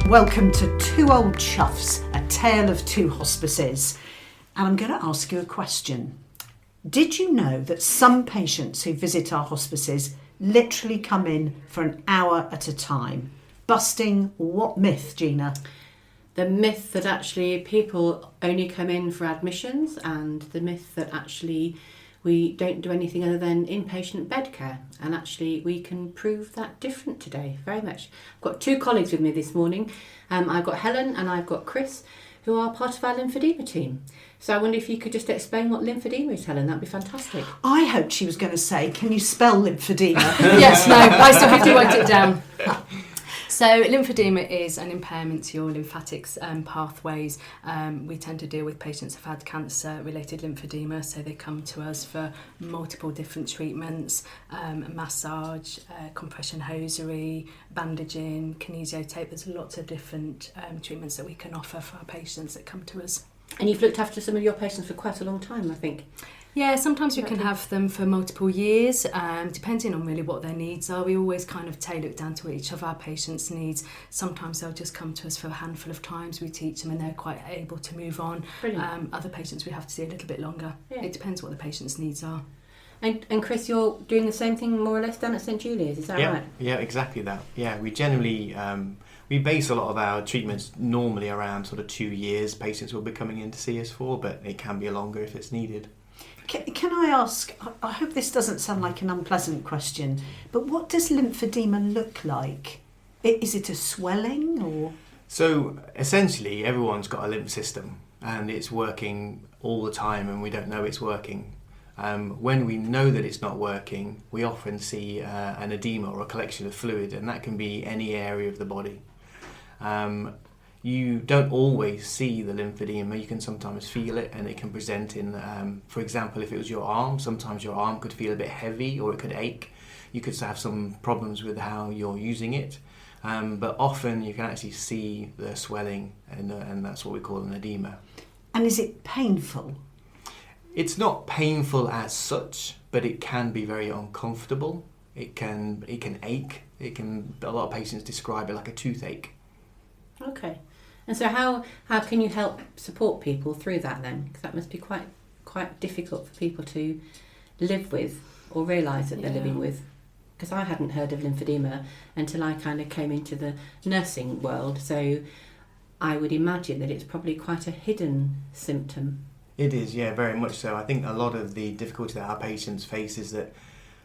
Welcome to Two Old Chuffs, a tale of two hospices. And I'm going to ask you a question. Did you know that some patients who visit our hospices literally come in for an hour at a time? Busting what myth, Gina? The myth that actually people only come in for admissions, and the myth that actually we don't do anything other than inpatient bed care. And actually we can prove that different today, very much. I've got two colleagues with me this morning. I've got Helen and I've got Chris, who are part of our lymphoedema team. So I wonder if you could just explain what lymphoedema is, Helen. That'd be fantastic. I hoped she was going to say, can you spell lymphedema? Yes, no, I still have to write it down. So lymphedema is an impairment to your lymphatics pathways. We tend to deal with patients who've had cancer-related lymphedema, so they come to us for multiple different treatments, massage, compression hosiery, bandaging, kinesiotape. There's lots of different treatments that we can offer for our patients that come to us. And you've looked after some of your patients for quite a long time, I think. Yeah, sometimes we can have them for multiple years, depending on really what their needs are. We always kind of tailor it down to each of our patients' needs. Sometimes they'll just come to us for a handful of times. We teach them and they're quite able to move on. Other patients we have to see a little bit longer. Yeah. It depends what the patient's needs are. And Chris, you're doing the same thing more or less down at St Julia's, is that right? Yeah, exactly that. Yeah, we generally... we base a lot of our treatments normally around sort of 2 years patients will be coming in to see us for, but it can be longer if it's needed. Can I ask, I hope this doesn't sound like an unpleasant question, but what does lymphedema look like? Is it a swelling or...? So essentially everyone's got a lymph system and it's working all the time and we don't know it's working. When we know that it's not working, we often see an edema or a collection of fluid, and that can be any area of the body. You don't always see the lymphedema. You can sometimes feel it and it can present in, for example, if it was your arm, sometimes your arm could feel a bit heavy or it could ache. You could have some problems with how you're using it. But often you can actually see the swelling and that's what we call an edema. And is it painful? It's not painful as such, but it can be very uncomfortable. It can ache. A lot of patients describe it like a toothache. Okay. And so how can you help support people through that then? Because that must be quite difficult for people to live with or realise that they're living with. Because I hadn't heard of lymphedema until I kind of came into the nursing world. So I would imagine that it's probably quite a hidden symptom. It is, yeah, very much so. I think a lot of the difficulty that our patients face is that,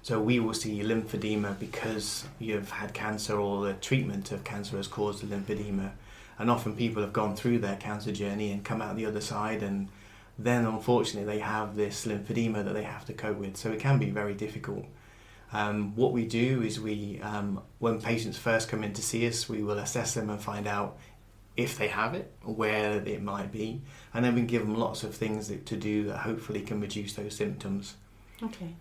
so we will see lymphedema because you've had cancer or the treatment of cancer has caused the lymphedema. And often people have gone through their cancer journey and come out the other side, and then unfortunately they have this lymphedema that they have to cope with. So it can be very difficult. What we do is when patients first come in to see us, we will assess them and find out if they have it, where it might be, and then we can give them lots of things to do that hopefully can reduce those symptoms. Okay.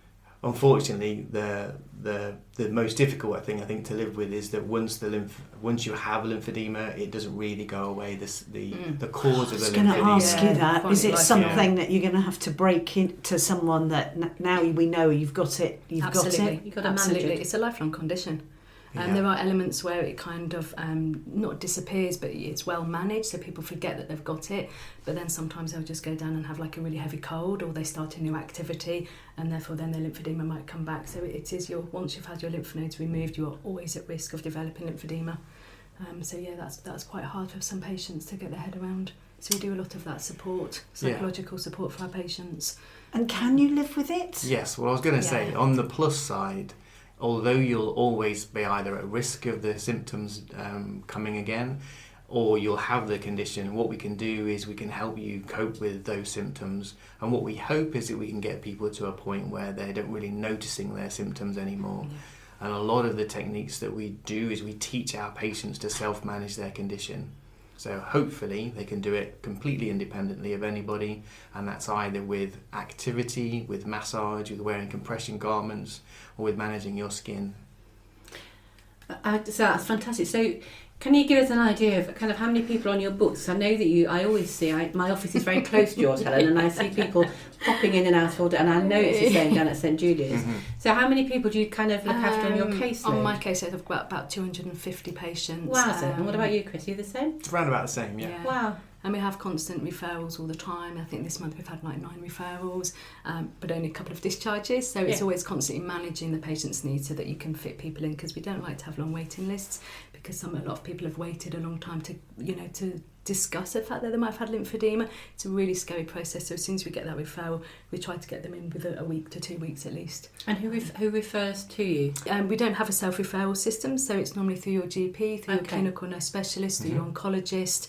Unfortunately, the most difficult thing I think to live with is that once you have lymphedema, it doesn't really go away. The cause of the lymphedema. I was going to ask you that. Is it something that you're going to have to break into someone that now we know you've got it? Absolutely. You've got to manage it. It's a lifelong condition. There are elements where it kind of not disappears, but it's well managed, so people forget that they've got it. But then sometimes they'll just go down and have like a really heavy cold, or they start a new activity, and therefore then their lymphedema might come back. So it is once you've had your lymph nodes removed, you are always at risk of developing lymphedema. That's quite hard for some patients to get their head around. So we do a lot of that support, psychological support for our patients. And can you live with it? Yes. Well, I was going to say on the plus side, although you'll always be either at risk of the symptoms coming again, or you'll have the condition, what we can do is we can help you cope with those symptoms. And what we hope is that we can get people to a point where they don't really noticing their symptoms anymore. Yeah. And a lot of the techniques that we do is we teach our patients to self-manage their condition. So hopefully they can do it completely independently of anybody, and that's either with activity, with massage, with wearing compression garments, or with managing your skin. So that's fantastic. So can you give us an idea of kind of how many people are on your books? I know that I always see, my office is very close to yours, Helen, and I see people popping in and out all day, and I know it's the same down at St Julia's. Mm-hmm. So how many people do you kind of look after on your caseload? On my caseload, I've got about 250 patients. Wow. And what about you, Chris? Are you the same? It's around about the same, yeah. Wow. And we have constant referrals all the time. I think this month we've had like 9 referrals, but only a couple of discharges. So it's always constantly managing the patient's needs so that you can fit people in, because we don't like to have long waiting lists, because a lot of people have waited a long time to discuss the fact that they might have had lymphedema. It's a really scary process. So as soon as we get that referral, we try to get them in with a week to 2 weeks at least. And who refers to you? We don't have a self-referral system, so it's normally through your GP, through your clinical nurse specialist, through your oncologist,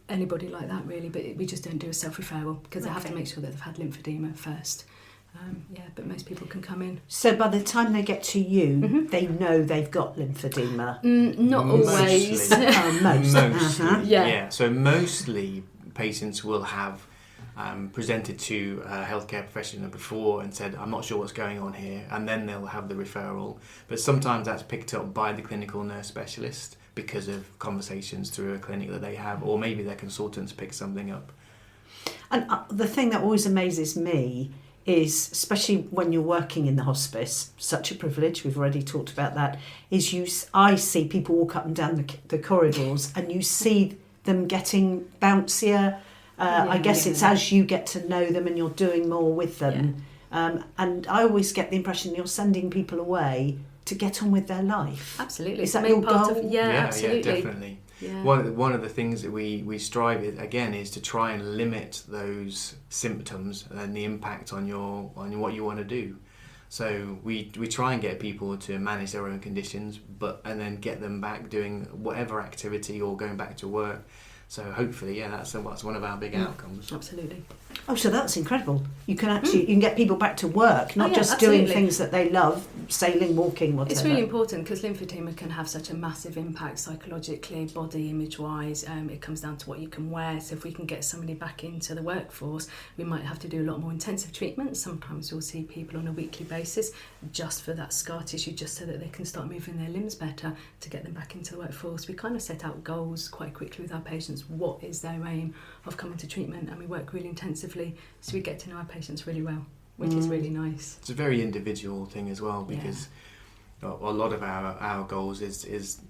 anybody like that really, but we just don't do a self-referral because they have to make sure that they've had lymphedema first. But most people can come in. So by the time they get to you, they know they've got lymphedema? Not always. Mostly. Yeah. So mostly patients will have presented to a healthcare professional before and said, I'm not sure what's going on here, and then they'll have the referral. But sometimes that's picked up by the clinical nurse specialist because of conversations through a clinic that they have, or maybe their consultants pick something up. And the thing that always amazes me is, especially when you're working in the hospice, such a privilege, we've already talked about that, is I see people walk up and down the corridors and you see them getting bouncier. I guess it's as you get to know them and you're doing more with them. And I always get the impression you're sending people away to get on with their life. Absolutely. Is that your goal? Absolutely. Yeah, definitely. Yeah. One of the things that we strive at, again, is to try and limit those symptoms and the impact on what you want to do. So we try and get people to manage their own conditions, and then get them back doing whatever activity or going back to work. So hopefully, that's one of our big outcomes. Absolutely. Oh, so that's incredible. You can you can get people back to work, not just doing things that they love, sailing, walking, whatever. It's really important because lymphedema can have such a massive impact psychologically, body image-wise. It comes down to what you can wear. So if we can get somebody back into the workforce, we might have to do a lot more intensive treatment. Sometimes we'll see people on a weekly basis just for that scar tissue, just so that they can start moving their limbs better to get them back into the workforce. We kind of set out goals quite quickly with our patients. What is their aim of coming to treatment? And we work really intensively, so we get to know our patients really well, which is really nice. It's a very individual thing as well, because a lot of our goals is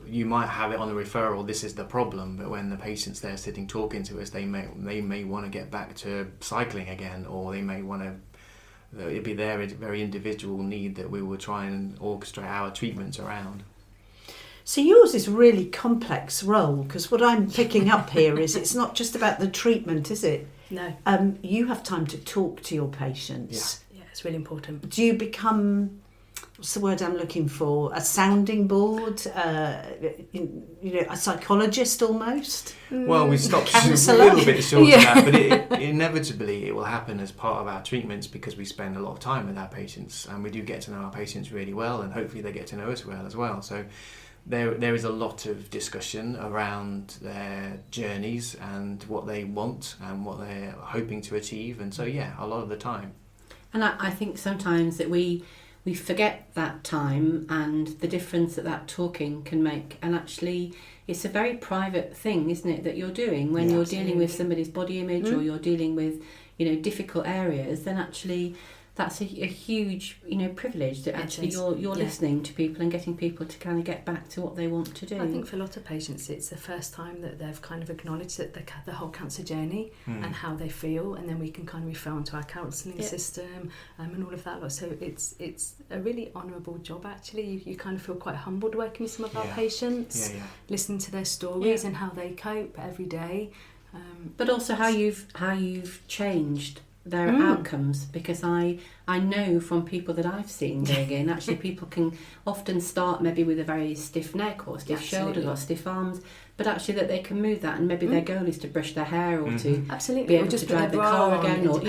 you might have it on a referral, this is the problem, but when the patient's there sitting talking to us, they may want to get back to cycling again, or they may want to, it'd be their very individual need that we will try and orchestrate our treatments around. So yours is a really complex role, because what I'm picking up here is it's not just about the treatment, is it? No. You have time to talk to your patients. Yeah, it's really important. Do you become, what's the word I'm looking for, a sounding board, a psychologist almost? Well, we stopped a little bit short of that, but inevitably it will happen as part of our treatments, because we spend a lot of time with our patients, and we do get to know our patients really well, and hopefully they get to know us well as well. So there is a lot of discussion around their journeys and what they want and what they're hoping to achieve, and so a lot of the time. And I think sometimes that we forget that time and the difference that talking can make, and actually it's a very private thing, isn't it, that you're doing when you're dealing with somebody's body image or you're dealing with difficult areas. Then actually that's a huge privilege that actually you're listening to people and getting people to kind of get back to what they want to do. I think for a lot of patients it's the first time that they've kind of acknowledged that the whole cancer journey and how they feel, and then we can kind of refer on to our counselling system and all of that. So it's a really honourable job actually. You kind of feel quite humbled working with some of our patients, listening to their stories and how they cope every day. But also how you've changed their outcomes, because I know from people that I've seen going in, actually people can often start maybe with a very stiff neck or stiff shoulders or stiff arms, but actually that they can move that, and maybe their goal is to brush their hair or to be able to drive the car again, or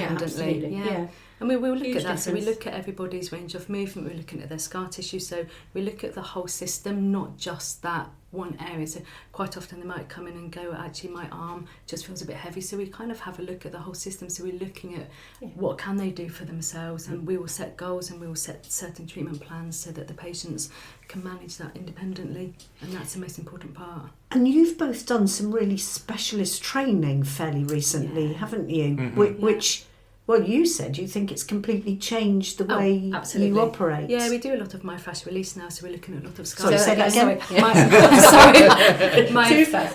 And we will look at that. So we look at everybody's range of movement, we're looking at their scar tissue, so we look at the whole system, not just that one area. So quite often they might come in and go, actually my arm just feels a bit heavy. So we kind of have a look at the whole system. So we're looking at what can they do for themselves, and we will set goals and we will set certain treatment plans so that the patients can manage that independently, and that's the most important part. And you've both done some really specialist training fairly recently, haven't you? Which, well, you said you think it's completely changed the way you operate. Yeah, we do a lot of myofascial release now, so we're looking at a lot of scar. Sorry, say that again.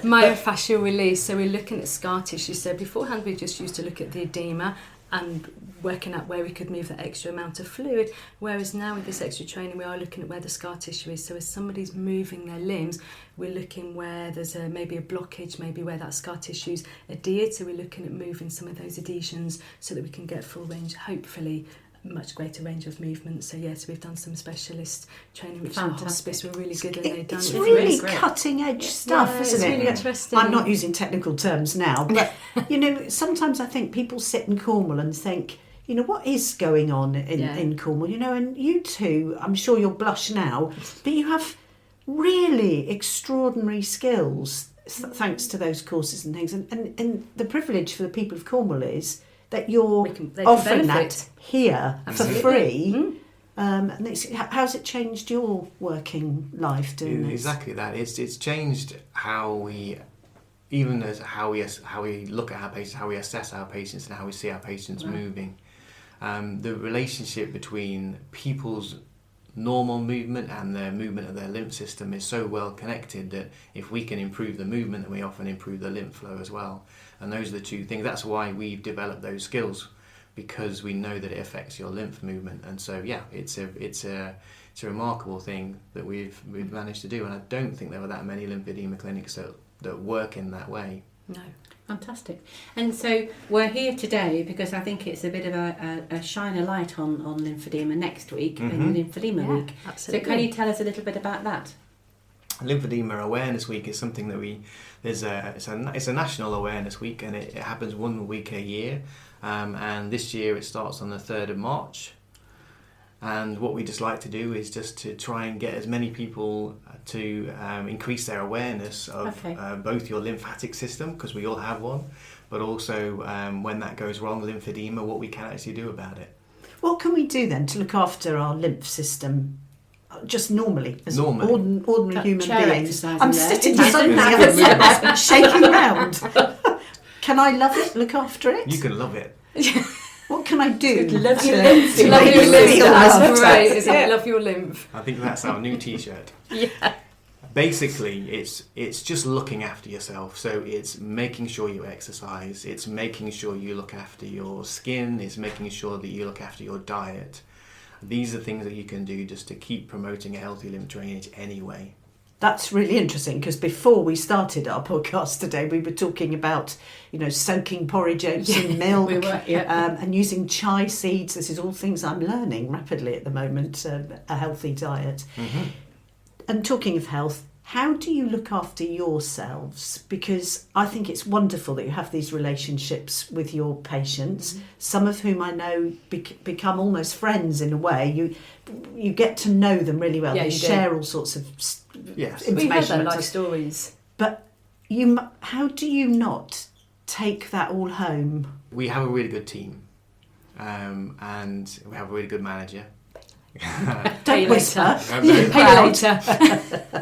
Myofascial release. So we're looking at scar tissue. So beforehand we just used to look at the edema and working out where we could move that extra amount of fluid, whereas now with this extra training we are looking at where the scar tissue is. So as somebody's moving their limbs, we're looking where there's maybe a blockage, maybe where that scar tissue's adhered, so we're looking at moving some of those adhesions so that we can get full range, hopefully much greater range of movement. So yes, we've done some specialist training, which the Hospice were really good, and they've done it's it. really cutting edge stuff, isn't it's it? really interesting. I'm not using technical terms now, but you know, sometimes I think people sit in Cornwall and think, you know, what is going on in Cornwall? You know, and you two, I'm sure you'll blush now, but you have really extraordinary skills thanks to those courses and things. And the privilege for the people of Cornwall is that you're offering that here for free. And how's it changed your working life doing this? Exactly that. It's changed how we, even as how we look at our patients, how we assess our patients, and how we see our patients moving. The relationship between people's normal movement and their movement of their lymph system is so well connected that if we can improve the movement, then we often improve the lymph flow as well. And those are the two things. That's why we've developed those skills, because we know that it affects your lymph movement. And so it's a remarkable thing that we've managed to do. And I don't think there are that many lymphedema clinics that work in that way. No. Fantastic. And so we're here today because I think it's a bit of a shine a light on lymphedema next week, in Lymphoedema Week. Absolutely. So can you tell us a little bit about that? Lymphoedema Awareness Week is something that it's a national awareness week, and it happens 1 week a year. And this year it starts on the 3rd of March. And what we just like to do is just to try and get as many people to increase their awareness of both your lymphatic system, because we all have one, but also when that goes wrong, lymphedema, what we can actually do about it. What can we do then to look after our lymph system? Just normally, as ordinary human beings. I'm sitting suddenly shaking around. Can I love it? Look after it? You can love it. What can I do? Love your lymph. Love your lymph. That's great, isn't it? Love your lymph. I think that's our new T-shirt. Yeah. Basically, it's just looking after yourself. So it's making sure you exercise. It's making sure you look after your skin. It's making sure that you look after your diet. These are things that you can do just to keep promoting a healthy lymph drainage anyway. That's really interesting, because before we started our podcast today, we were talking about, you know, soaking porridge oats in milk and using chai seeds. This is all things I'm learning rapidly at the moment, a healthy diet. Mm-hmm. And talking of health, how do you look after yourselves? Because I think it's wonderful that you have these relationships with your patients, some of whom I know become almost friends in a way. You get to know them really well. Yeah, they share all sorts of information. We've heard their life stories. But how do you not take that all home? We have a really good team, and we have a really good manager. Don't whisper. Pay later.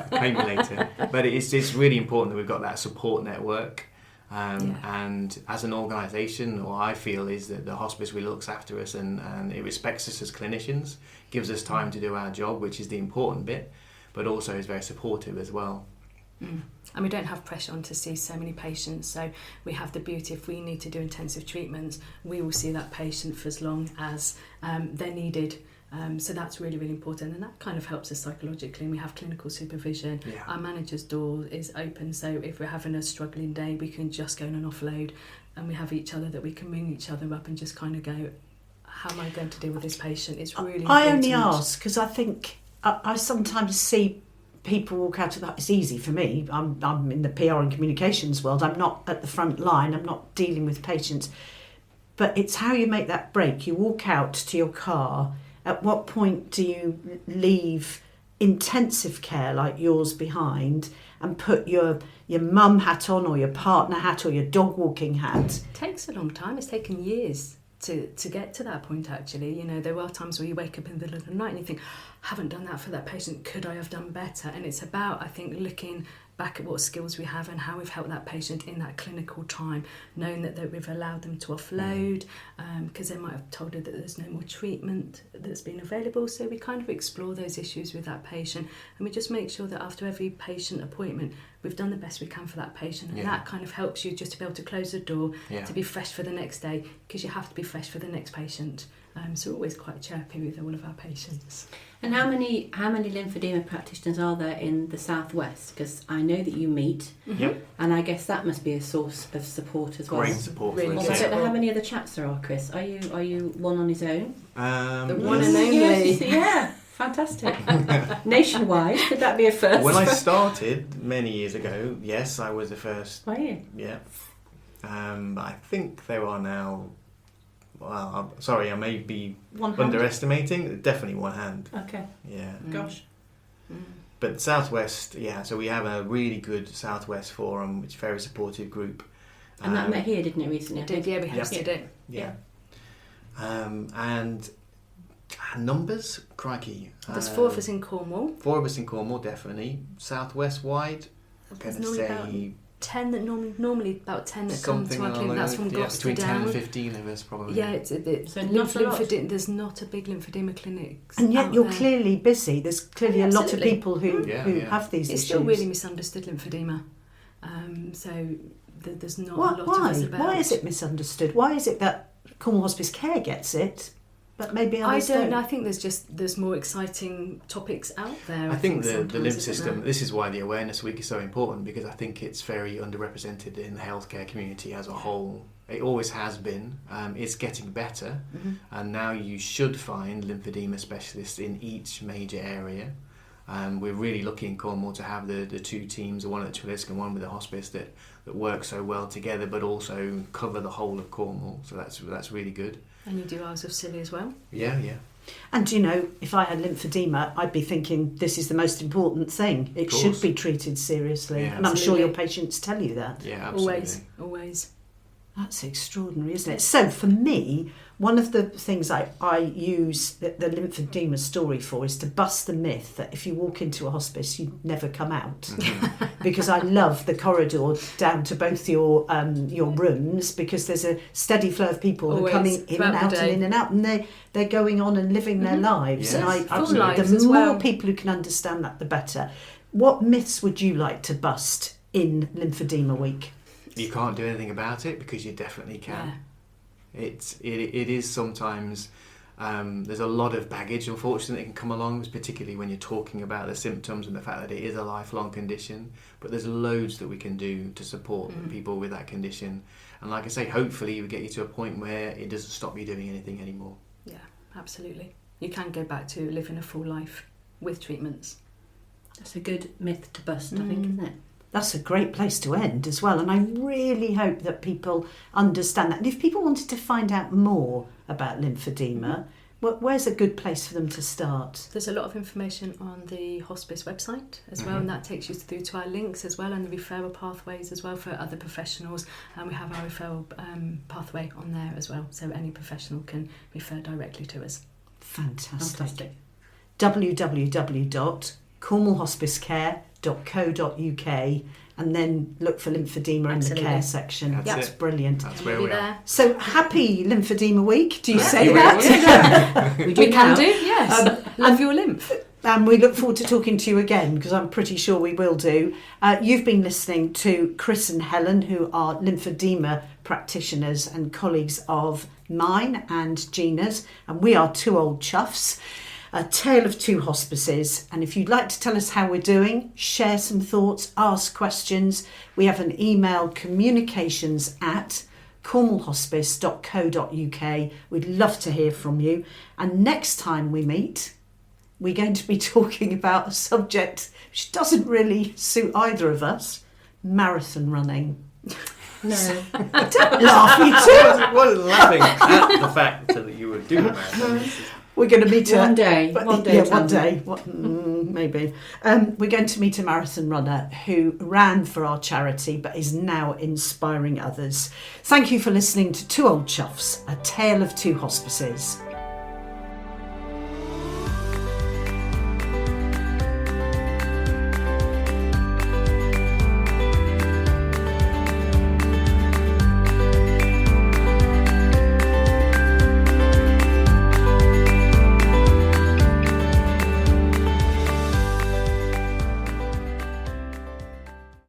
Pay me later. But it's really important that we've got that support network. And as an organisation, what I feel is that the hospice really looks after us and it respects us as clinicians, gives us time to do our job, which is the important bit, but also is very supportive as well. And we don't have pressure on to see so many patients, so we have the beauty, if we need to do intensive treatments, we will see that patient for as long as they're needed. So that's really, really important, and that kind of helps us psychologically. And we have clinical supervision. Our manager's door is open, so if we're having a struggling day, we can just go on and offload, and we have each other that we can ring each other up and just kind of go, how am I going to deal with this patient? It's really important. I only ask because I think I sometimes see people walk out of that. It's easy for me. I'm in the PR and communications world. I'm not at the front line. I'm not dealing with patients. But it's how you make that break. You walk out to your car. At what point do you leave intensive care like yours behind and put your mum hat on or your partner hat or your dog walking hat? It takes a long time. It's taken years to get to that point, actually. You know, there are times where you wake up in the middle of the night and you think, I haven't done that for that patient, could I have done better? And it's about, I think, looking back at what skills we have and how we've helped that patient in that clinical time, knowing that we've allowed them to offload, because they might have told her that there's no more treatment that's been available. So we kind of explore those issues with that patient, and we just make sure that after every patient appointment, we've done the best we can for that patient, and that kind of helps you just to be able to close the door, to be fresh for the next day, because you have to be fresh for the next patient. So we're always quite chirpy with all of our patients. And how many lymphedema practitioners are there in the southwest? Because I know that you meet, and I guess that must be a source of support as well. Great support Really for Also, I us. don't know how many other chaps there are, Chris. Are you one on his own? The one and only. Yes, yeah, fantastic. Nationwide, could that be a first? When I started many years ago, yes, I was the first. Were you? Yeah. But I think there are now. Well, I'm sorry, I may be One hand? underestimating. Definitely one hand. Okay. Yeah. Gosh. But Southwest, so we have a really good Southwest forum, which is a very supportive group. And that met here, didn't it, recently? It did, yeah, we Yep. hosted it. Yeah. And numbers, crikey. There's 4 of us in Cornwall. 4 of us in Cornwall, definitely. Southwest wide, I'm There's going to normally about say 10 that normally about 10 that come to our clinic. That's from Gloucester between 10 down. and 15 of us probably. Yeah, it's a bit. So not a lot. There's not a big lymphedema clinics. And yet out you're there. clearly busy. There's clearly a lot of Absolutely. people who have these It's issues. still really misunderstood lymphedema. So there's not a lot of Why? us about. Why is it misunderstood? Why is it that Cornwall Hospice Care gets it, but maybe I others don't know. I think there's more exciting topics out there. I think the sometimes, lymph isn't system, there? this is why the Awareness Week is so important, because I think it's very underrepresented in the healthcare community as a whole. It always has been. It's getting better, and now you should find lymphedema specialists in each major area. We're really lucky in Cornwall to have the 2 teams, one at Trelisk and one with the Hospice, that work so well together, but also cover the whole of Cornwall. So that's really good. And you do hours of Scilly as well. Yeah. And if I had lymphedema, I'd be thinking this is the most important thing. It course. should be treated seriously. Yeah, and I'm sure absolutely. your patients tell you that. Yeah, absolutely. Always. That's extraordinary, isn't it? So for me, one of the things I use the lymphedema story for is to bust the myth that if you walk into a hospice, you never come out. Because I love the corridor down to both your rooms, because there's a steady flow of people who are Always, coming in and throughout the out day. and in and out, and they're going on and living their lives. Yes, And I full think lives the as more well. people who can understand that, the better. What myths would you like to bust in Lymphedema Week? You can't do anything about it, because you definitely can. It is sometimes there's a lot of baggage, unfortunately, that can come along, particularly when you're talking about the symptoms and the fact that it is a lifelong condition. But there's loads that we can do to support people with that condition, and like I say, hopefully we get you to a point where it doesn't stop you doing anything anymore. Yeah, absolutely. You can go back to living a full life with treatments. That's a good myth to bust, I think, isn't it? That's a great place to end as well, and I really hope that people understand that. And if people wanted to find out more about lymphedema, where's a good place for them to start? There's a lot of information on the Hospice website as well, and that takes you through to our links as well, and the referral pathways as well for other professionals. And we have our referral pathway on there as well, so any professional can refer directly to us. Fantastic. www.cornwallhospicecare.co.uk, and then look for lymphedema in the care section. That's That's it. brilliant. That's And where we'll we be are. there. So happy Lymphedema Week. Do you say you that? We can do, yes. Love your lymph. And we look forward to talking to you again, because I'm pretty sure we will do. You've been listening to Chris and Helen, who are lymphedema practitioners and colleagues of mine and Gina's, and we are 2 old chuffs. A tale of 2 hospices. And if you'd like to tell us how we're doing, share some thoughts, ask questions, we have an email, communications@cornwallhospice.co.uk. We'd love to hear from you. And next time we meet, we're going to be talking about a subject which doesn't really suit either of us: marathon running. No. Don't laugh, you two. I wasn't laughing at the fact that you were doing that. We're going to meet her One day. one Tamsin. day. Maybe. We're going to meet a marathon runner who ran for our charity but is now inspiring others. Thank you for listening to Two Old Chuffs, a tale of two hospices.